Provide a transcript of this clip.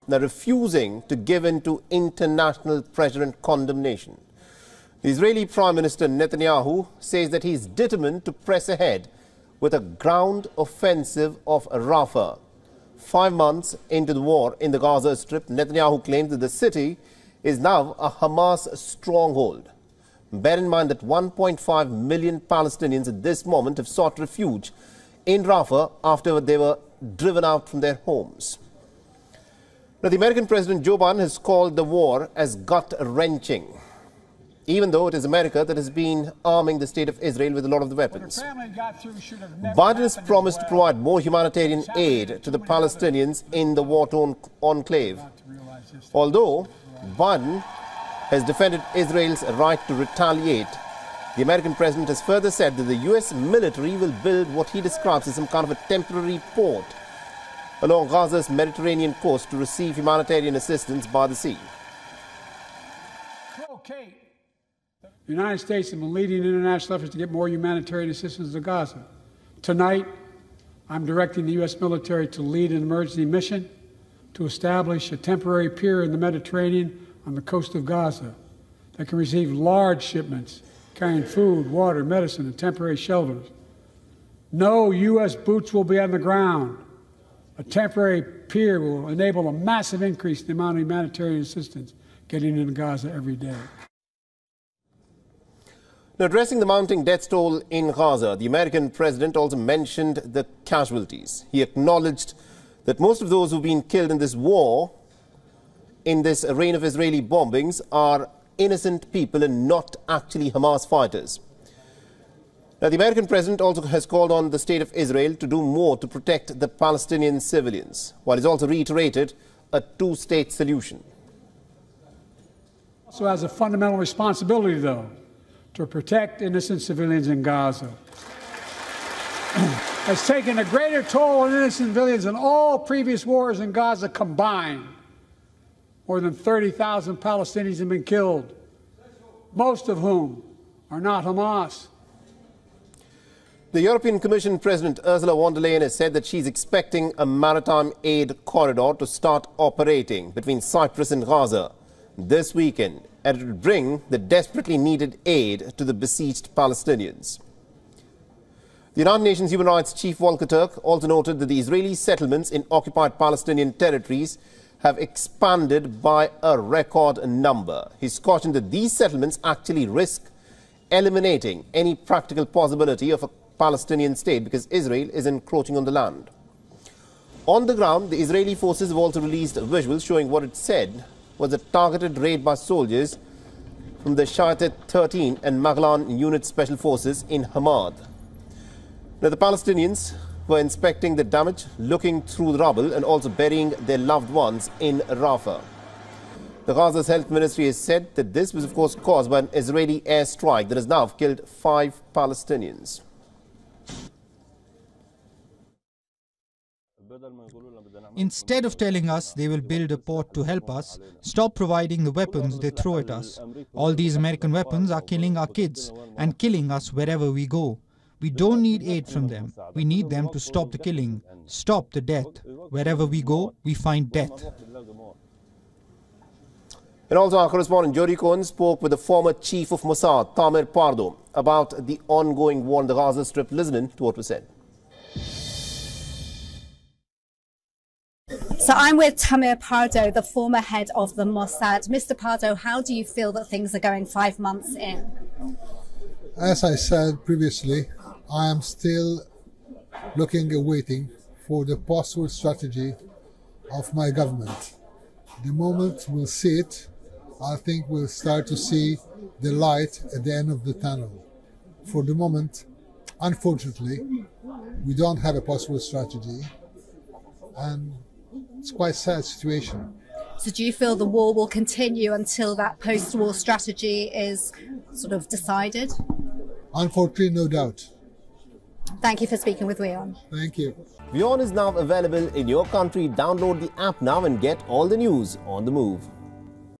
They're refusing to give in to international pressure and condemnation. The Israeli Prime Minister Netanyahu says that he is determined to press ahead with a ground offensive of Rafah. 5 months into the war in the Gaza Strip, Netanyahu claims that the city is now a Hamas stronghold. Bear in mind that 1.5 million Palestinians at this moment have sought refuge in Rafah after they were driven out from their homes. Now, the American President Joe Biden has called the war as gut-wrenching, even though it is America that has been arming the state of Israel with a lot of the weapons. Biden has promised to provide more humanitarian aid to the Palestinians in the war-torn enclave. Although Biden has defended Israel's right to retaliate, the American president has further said that the U.S. military will build what he describes as some kind of a temporary port along Gaza's Mediterranean coast to receive humanitarian assistance by the sea. The United States has been leading international efforts to get more humanitarian assistance to Gaza. Tonight, I'm directing the U.S. military to lead an emergency mission to establish a temporary pier in the Mediterranean on the coast of Gaza that can receive large shipments carrying food, water, medicine, and temporary shelters. No U.S. boots will be on the ground. A temporary pier will enable a massive increase in the amount of humanitarian assistance getting into Gaza every day. Now, addressing the mounting death toll in Gaza, the American president also mentioned the casualties. He acknowledged that most of those who've been killed in this war, in this reign of Israeli bombings, are innocent people and not actually Hamas fighters. Now, the American president also has called on the state of Israel to do more to protect the Palestinian civilians, while he's also reiterated a two-state solution. Also has a fundamental responsibility, though, to protect innocent civilians in Gaza. Has taken a greater toll on innocent civilians than all previous wars in Gaza combined. More than 30,000 Palestinians have been killed, most of whom are not Hamas. The European Commission President Ursula von der Leyen has said that she's expecting a maritime aid corridor to start operating between Cyprus and Gaza this weekend, and it would bring the desperately needed aid to the besieged Palestinians. The United Nations Human Rights Chief Volker Turk also noted that the Israeli settlements in occupied Palestinian territories have expanded by a record number. He's cautioned that these settlements actually risk eliminating any practical possibility of a Palestinian state because Israel is encroaching on the land. On the ground, the Israeli forces have also released visuals showing what it said was a targeted raid by soldiers from the Shayatet 13 and Maglan Unit Special Forces in Hamad. Now, the Palestinians were inspecting the damage, looking through the rubble and also burying their loved ones in Rafah. The Gaza's health ministry has said that this was, of course, caused by an Israeli airstrike that has now killed 5 Palestinians. Instead of telling us they will build a port to help us, stop providing the weapons they throw at us. All these American weapons are killing our kids and killing us wherever we go. We don't need aid from them. We need them to stop the killing, stop the death. Wherever we go, we find death. And also our correspondent Jody Cohen spoke with the former chief of Mossad, Tamer Pardo, about the ongoing war on the Gaza Strip. Listen to what was said. So I'm with Tamer Pardo, the former head of the Mossad. Mr. Pardo, how do you feel that things are going 5 months in? As I said previously, I am still looking and waiting for the possible strategy of my government. The moment we'll see it, I think we'll start to see the light at the end of the tunnel. For the moment, unfortunately, we don't have a possible strategy, and it's quite a sad situation. So do you feel the war will continue until that post-war strategy is sort of decided? Unfortunately, no doubt. Thank you for speaking with WION. Thank you. WION is now available in your country. Download the app now and get all the news on the move.